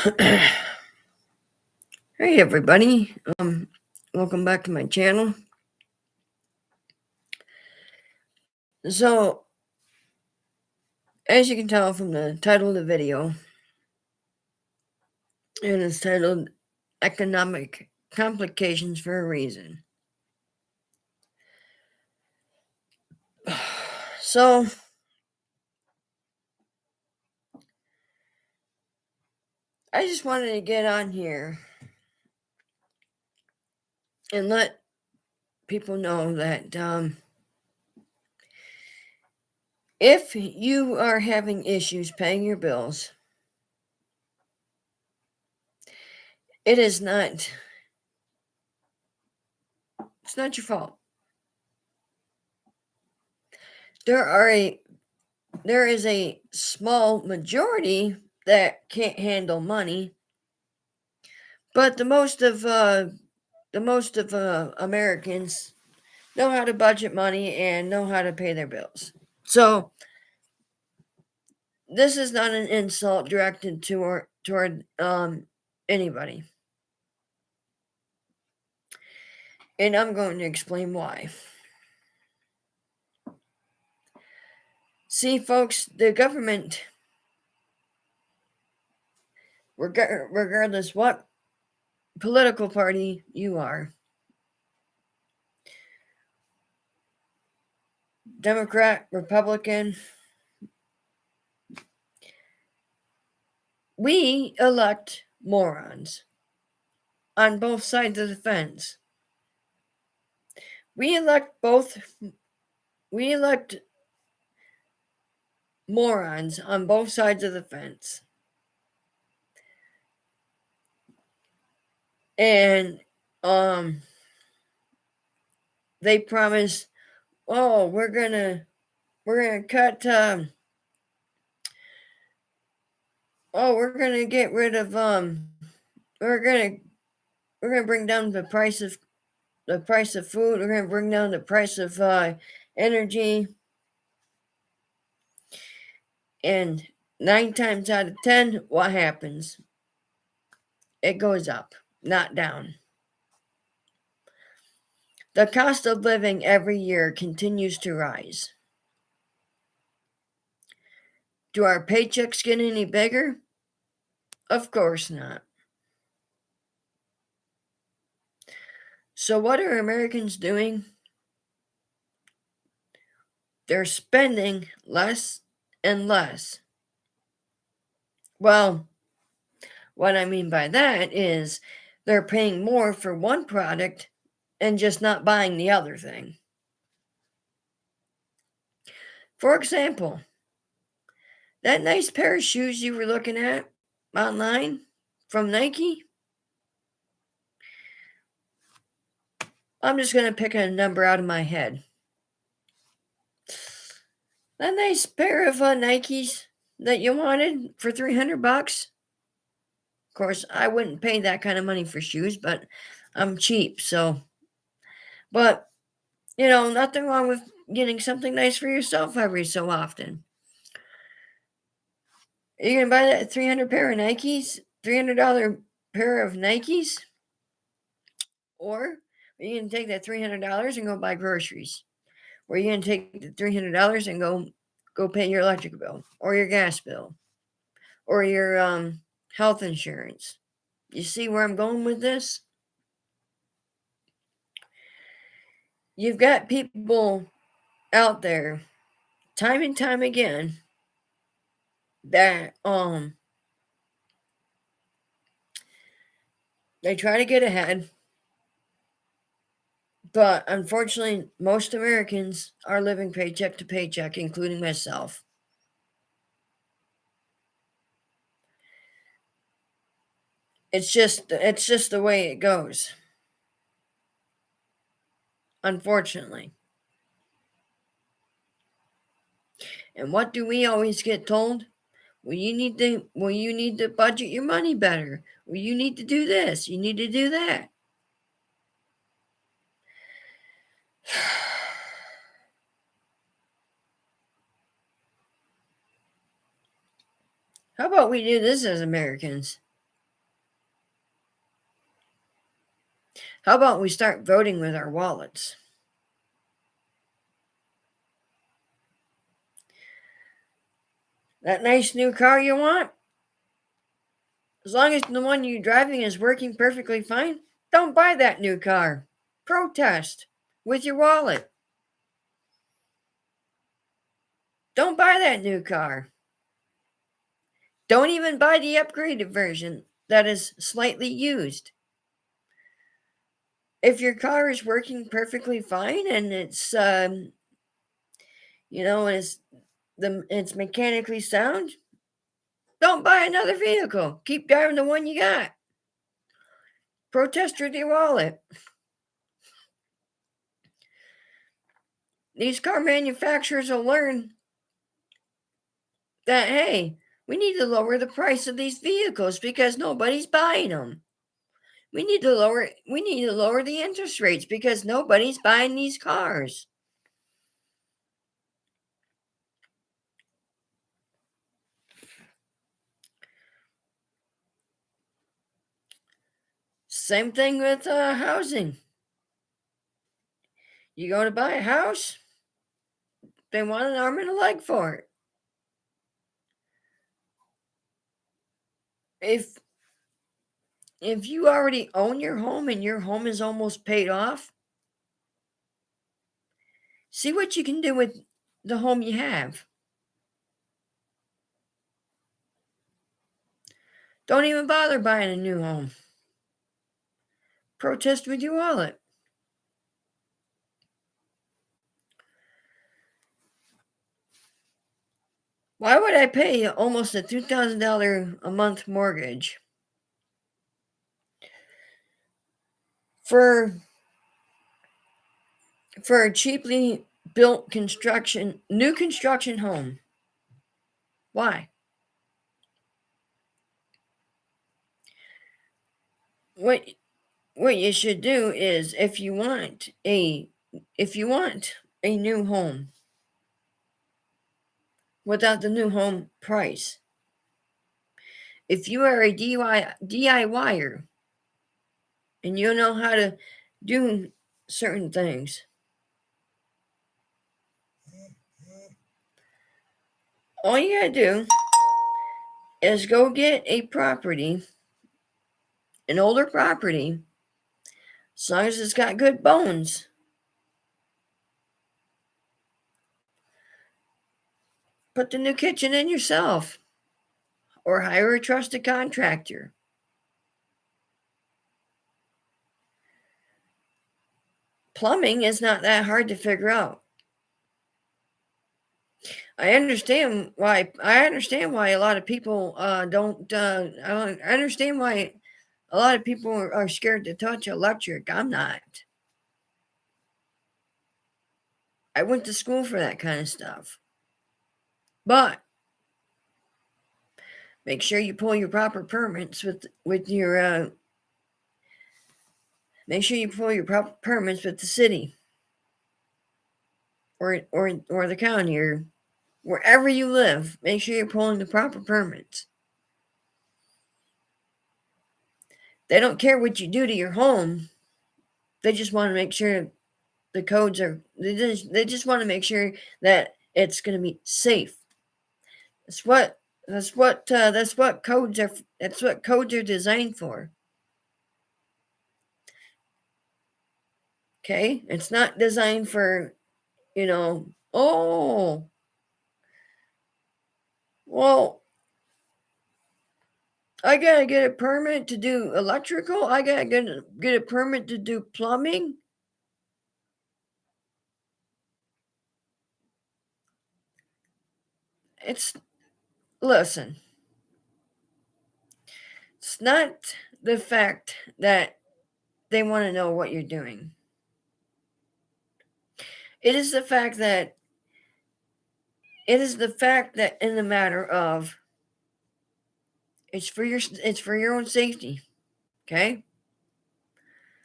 Hey everybody, welcome back to my channel. So, as you can tell from the title of the video, and it's titled Economic Complications for a Reason. So, I just wanted to get on here and let people know that if you are having issues paying your bills, it's not your fault. There is a small majority that can't handle money, but the most of Americans know how to budget money and know how to pay their bills. So this is not an insult directed toward anybody, and I'm going to explain why. See, folks, the government, regardless what political party you are, Democrat, Republican, we elect morons on both sides of the fence. We elect morons on both sides of the fence. And they promise, oh, we're gonna cut we're gonna get rid of we're gonna bring down the price of food, we're gonna bring down the price of energy, and 9 times out of 10, what happens? It goes up, not down. The cost of living every year continues to rise. Do our paychecks get any bigger? Of course not. So what are Americans doing? They're spending less and less. Well, what I mean by that is they're paying more for one product and just not buying the other thing. For example, that nice pair of shoes you were looking at online from Nike, I'm just going to pick a number out of my head. That nice pair of Nikes that you wanted for $300. Of course, I wouldn't pay that kind of money for shoes, but I'm cheap, so. But, nothing wrong with getting something nice for yourself every so often. Are you going to buy that $300 pair of Nikes? $300 pair of Nikes? Or are you going to take that $300 and go buy groceries? Or are you going to take the $300 and go pay your electric bill or your gas bill or your health insurance? You see where I'm going with this? You've got people out there time and time again that they try to get ahead, but unfortunately most Americans are living paycheck to paycheck, including myself. It's just the way it goes, unfortunately. And what do we always get told? Well, you need to budget your money better. Well, you need to do this. You need to do that. How about we do this as Americans? How about we start voting with our wallets? That nice new car you want? As long as the one you're driving is working perfectly fine, don't buy that new car. Protest with your wallet. Don't buy that new car. Don't even buy the upgraded version that is slightly used. If your car is working perfectly fine and it's mechanically sound, don't buy another vehicle. Keep driving the one you got. Protest with your wallet. These car manufacturers will learn that, hey, we need to lower the price of these vehicles because nobody's buying them. We need to lower the interest rates because nobody's buying these cars. Same thing with housing. You go to buy a house, they want an arm and a leg for it. If you already own your home and your home is almost paid off, see what you can do with the home you have. Don't even bother buying a new home. Protest with your wallet. Why would I pay almost a $2,000 a month mortgage for a cheaply built new construction home? Why? What you should do is if you want a new home without the new home price, if you are a DIYer and you know how to do certain things, all you gotta do is go get an older property, as long as it's got good bones. Put the new kitchen in yourself or hire a trusted contractor. Plumbing is not that hard to figure out. I understand why a lot of people don't. I understand why a lot of people are scared to touch electric. I'm not. I went to school for that kind of stuff. But make sure you pull your proper permits with your. Make sure you pull your proper permits with the city, or the county, or wherever you live. Make sure you're pulling the proper permits. They don't care what you do to your home. They just want to make sure the codes are. They just want to make sure that it's going to be safe. That's what codes are. That's what codes are designed for. Okay, it's not designed for, oh, well, I gotta get a permit to do electrical. I gotta get a permit to do plumbing. It's Listen. It's not the fact that they want to know what you're doing. It is the fact that in the matter of it's for your own safety. Okay?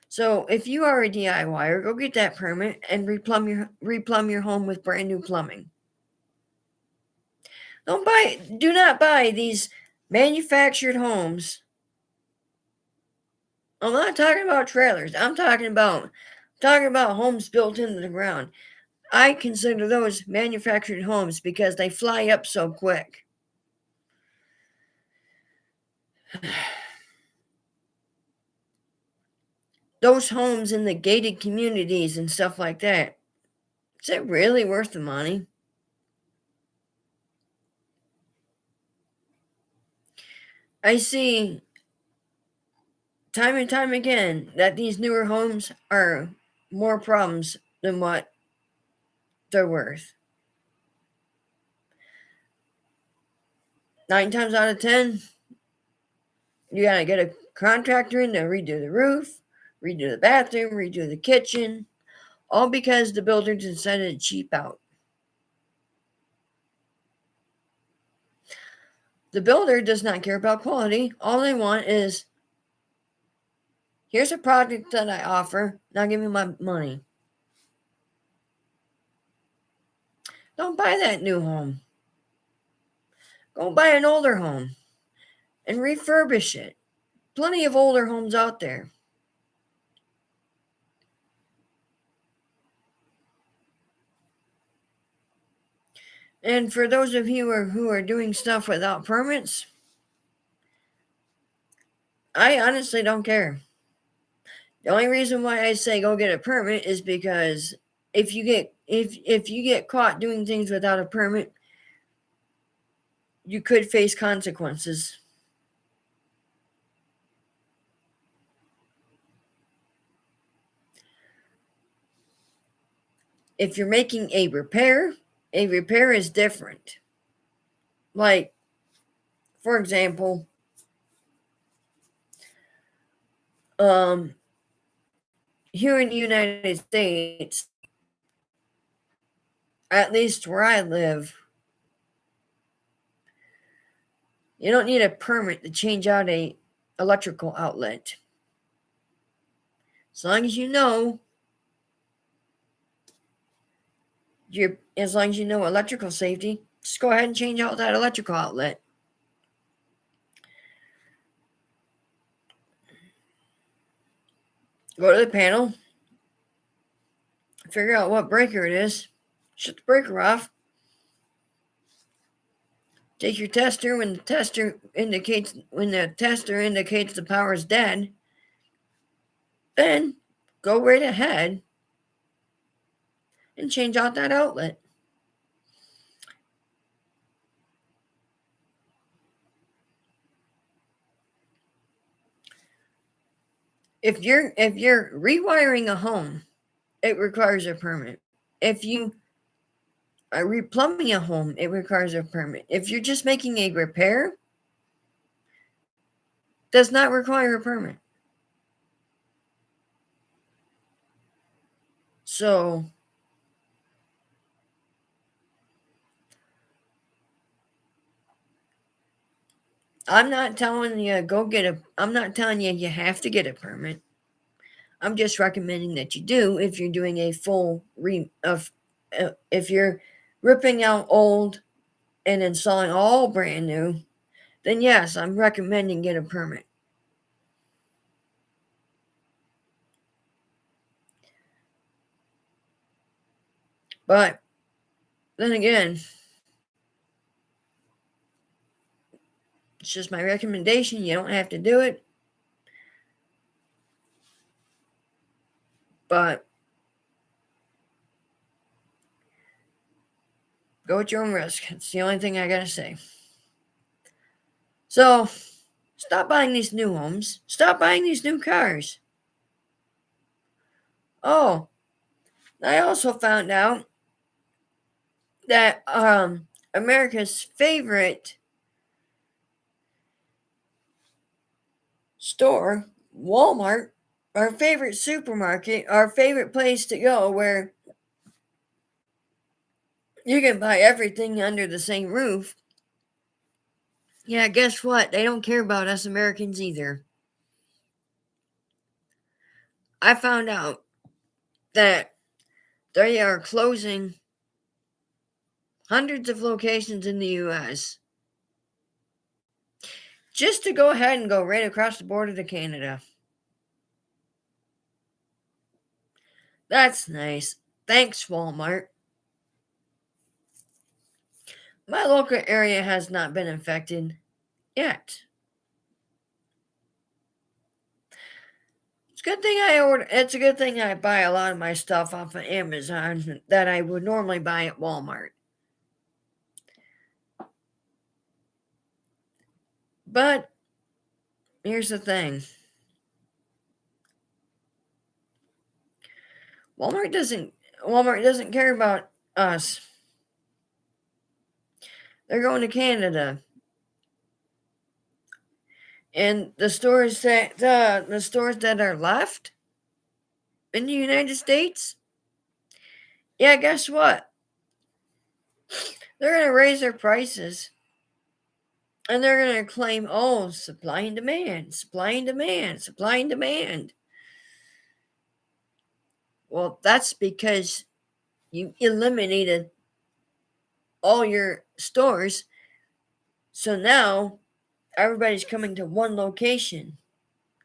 So if you are a DIYer, go get that permit and replumb your home with brand new plumbing. Do not buy these manufactured homes I'm not talking about trailers. I'm talking about homes built into the ground. I consider those manufactured homes because they fly up so quick. Those homes in the gated communities and stuff like that, is it really worth the money? I see time and time again that these newer homes are more problems than what they're worth. 9 times out of 10, you gotta get a contractor in to redo the roof, redo the bathroom, redo the kitchen, all because the builder decided to cheap out. The builder does not care about quality. All they want is, here's a product that I offer, now give me my money. Don't buy that new home. Go buy an older home and refurbish it. Plenty of older homes out there. And for those of you who are doing stuff without permits, I honestly don't care. The only reason why I say go get a permit is because if you get caught doing things without a permit, you could face consequences. If you're making a repair is different. Like, for example, here in the United States, at least where I live, you don't need a permit to change out a electrical outlet. As long as you know electrical safety, just go ahead and change out that electrical outlet. Go to the panel, figure out what breaker it is, shut the breaker off. Take your tester when the tester indicates the power is dead. Then go right ahead and change out that outlet. If you're rewiring a home, it requires a permit. If you are replumbing a home, it requires a permit. If you're just making a repair, does not require a permit. So I'm not telling you I'm not telling you you have to get a permit. I'm just recommending that you do if you're doing a full if you're ripping out old and installing all brand new, then yes, I'm recommending get a permit. But then again, it's just my recommendation. You don't have to do it. But go at your own risk. It's the only thing I gotta say. So stop buying these new homes. Stop buying these new cars. Oh, I also found out that America's favorite store, Walmart, our favorite supermarket, our favorite place to go where you can buy everything under the same roof. Yeah, guess what? They don't care about us Americans either. I found out that they are closing hundreds of locations in the US just to go ahead and go right across the border to Canada. That's nice. Thanks, Walmart. My local area has not been infected yet. It's a good thing I buy a lot of my stuff off of Amazon that I would normally buy at Walmart. But here's the thing. Walmart doesn't Walmart doesn't care about us. They're going to Canada. And the stores that are left in the United States, yeah, guess what? They're going to raise their prices and they're going to claim, oh, supply and demand, supply and demand, supply and demand. Well, that's because you eliminated all your stores. So now everybody's coming to one location,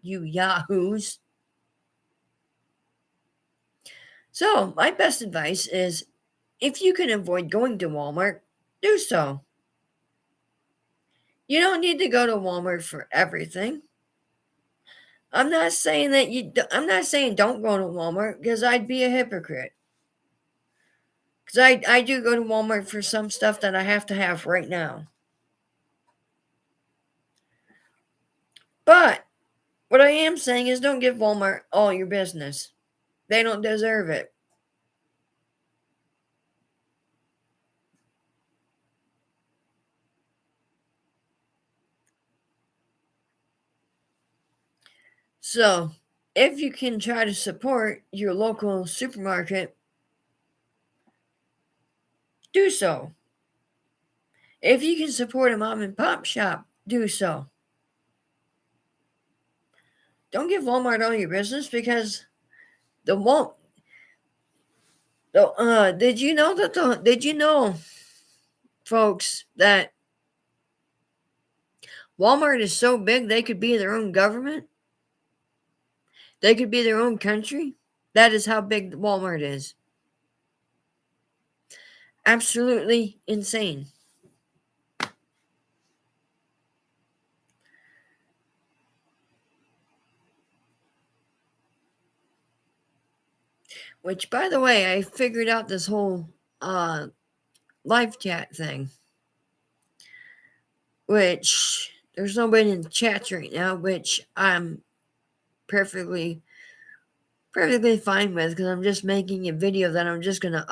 you yahoos. So, my best advice is if you can avoid going to Walmart, do so. You don't need to go to Walmart for everything. I'm not saying don't go to Walmart because I'd be a hypocrite. Because I do go to Walmart for some stuff that I have to have right now. But what I am saying is don't give Walmart all your business. They don't deserve it. So, if you can try to support your local supermarket, do so. If you can support a mom and pop shop, do so. Don't give Walmart all your business because the Wal did you know, folks, that Walmart is so big they could be their own government? They could be their own country? That is how big Walmart is. Absolutely insane. Which, by the way, I figured out this whole uh, live chat thing. Which there's nobody in the chats right now, which I'm perfectly fine with because I'm just making a video that I'm just gonna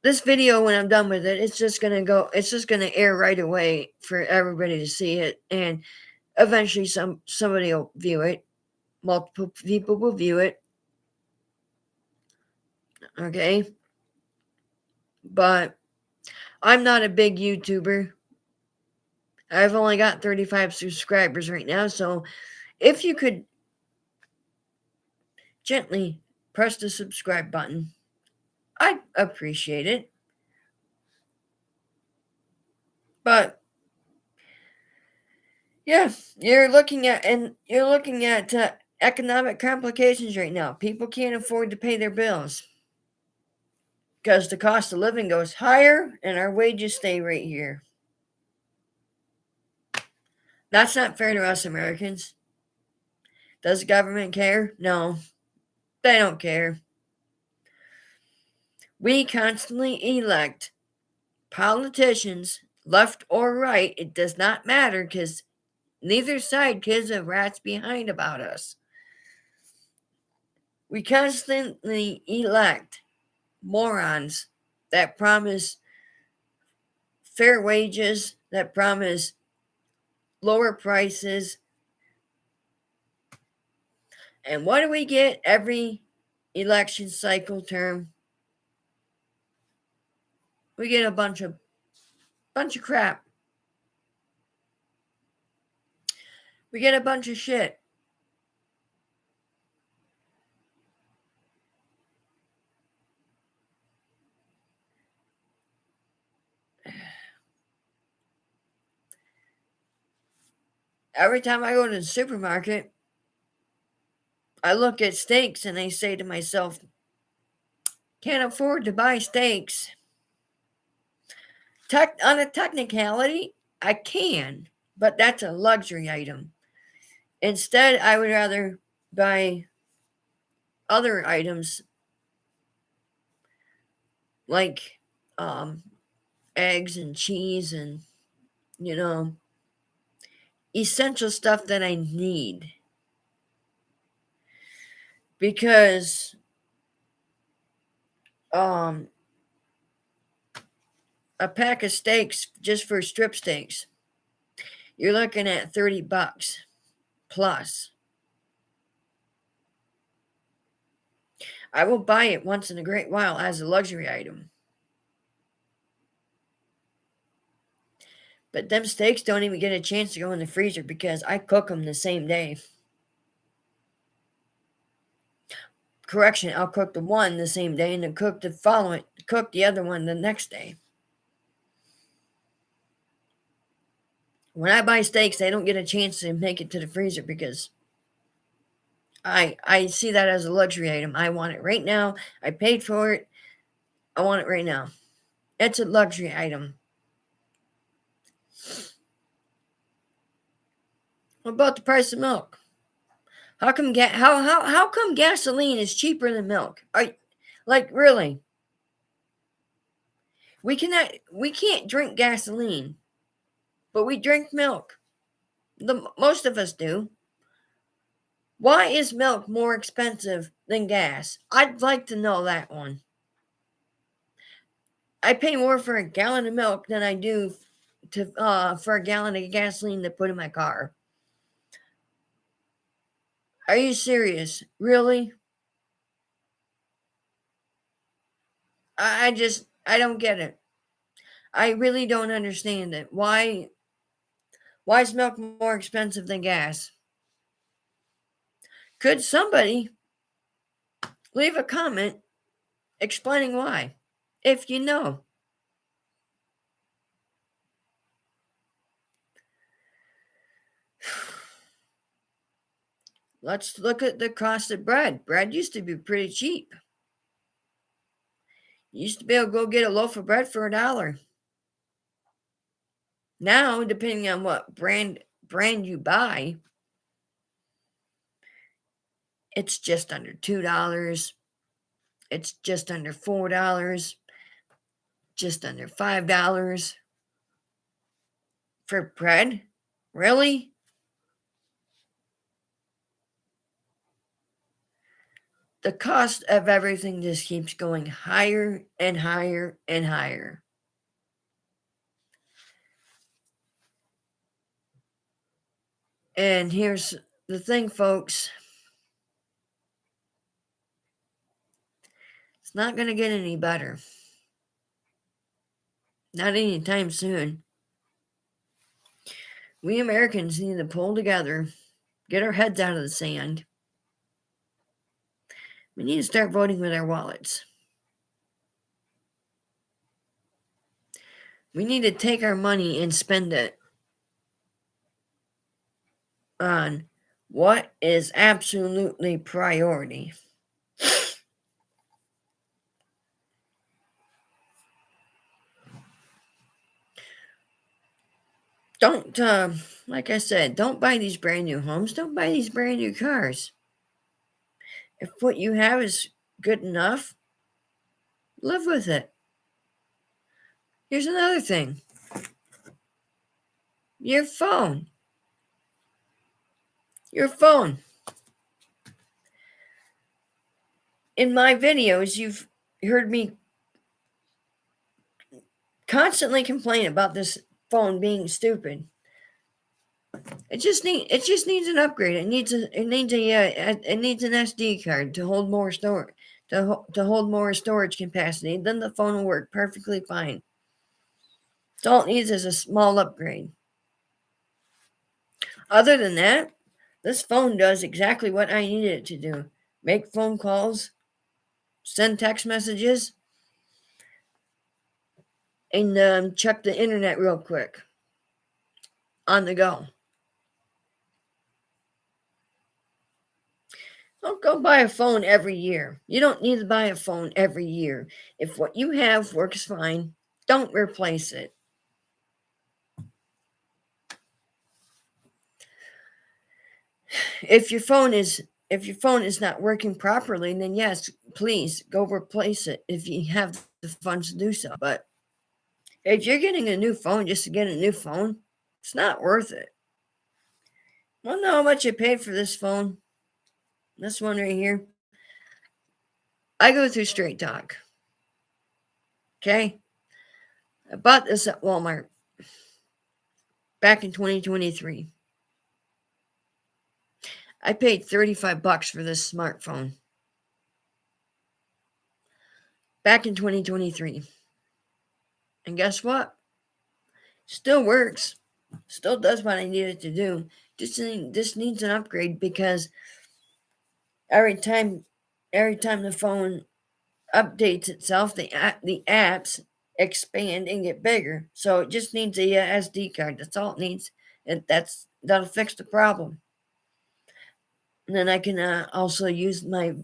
this video when I'm done with it, it's just gonna air right away for everybody to see it, and eventually somebody will view it. Multiple people will view it. Okay. But I'm not a big YouTuber. I've only got 35 subscribers right now, so if you could gently press the subscribe button, I'd appreciate it. But yeah, you're looking at economic complications right now. People can't afford to pay their bills because the cost of living goes higher and our wages stay right here. That's not fair to us Americans. Does the government care? No, they don't care. We constantly elect politicians, left or right. It does not matter because neither side gives a rat's behind about us. We constantly elect morons that promise fair wages, that promise lower prices. And what do we get every election cycle term? We get a bunch of crap. We get a bunch of shit. Every time I go to the supermarket, I look at steaks and I say to myself, can't afford to buy steaks. On a technicality, I can, but that's a luxury item. Instead, I would rather buy other items like um, eggs and cheese and, you know, essential stuff that I need. Because um, a pack of steaks just for strip steaks, you're looking at $30 plus. I will buy it once in a great while as a luxury item. But them steaks don't even get a chance to go in the freezer because I cook them the same day. Correction, I'll cook the one the same day and then cook the other one the next day. When I buy steaks, they don't get a chance to make it to the freezer because I see that as a luxury item. I want it right now. I paid for it. I want it right now. It's a luxury item. What about the price of milk? How come how come gasoline is cheaper than milk? Like really? We can't drink gasoline, but we drink milk. Most of us do. Why is milk more expensive than gas? I'd like to know that one. I pay more for a gallon of milk than I do for a gallon of gasoline to put in my car. Are you serious? Really? I don't get it. I really don't understand it. Why is milk more expensive than gas? Could somebody leave a comment explaining why? If you know. Let's look at the cost of bread. Bread used to be pretty cheap. You used to be able to go get a loaf of bread for $1. Now, depending on what brand you buy, it's just under $2. It's just under $4, just under $5 for bread. Really? The cost of everything just keeps going higher and higher and higher. And here's the thing, folks. It's not going to get any better. Not anytime soon. We Americans need to pull together, get our heads out of the sand. We need to start voting with our wallets. We need to take our money and spend it on what is absolutely priority. Don't, like I said, don't buy these brand new homes. Don't buy these brand new cars. If what you have is good enough, live with it. Here's another thing, your phone. Your phone. In my videos, you've heard me constantly complain about this phone being stupid. It just needs an upgrade. It needs an SD card to hold more storage to hold more storage capacity. Then the phone will work perfectly fine. So all it needs is a small upgrade. Other than that, this phone does exactly what I needed it to do: make phone calls, send text messages, and check the internet real quick on the go. Don't go buy a phone every year. You don't need to buy a phone every year. If what you have works fine, don't replace it. If your phone is not working properly, then yes, please go replace it if you have the funds to do so. But if you're getting a new phone just to get a new phone, it's not worth it. Want to know how much I paid for this phone? This one right here. I go through Straight Talk. Okay? I bought this at Walmart back in 2023. I paid $35 for this smartphone back in 2023. And guess what? Still works. Still does what I need it to do. Just needs an upgrade because every time the phone updates itself, the apps expand and get bigger. So it just needs a SD card. That's all it needs. And that'll fix the problem. And then I can also use my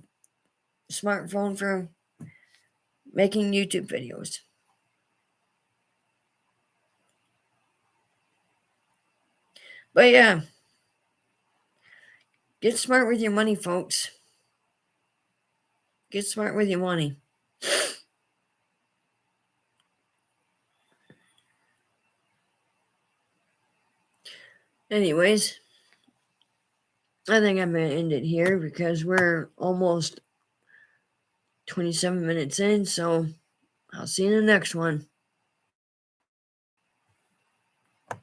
smartphone for making YouTube videos. But yeah, get smart with your money, folks. Get smart with your money. Anyways, I think I'm going to end it here because we're almost 27 minutes in. So I'll see you in the next one.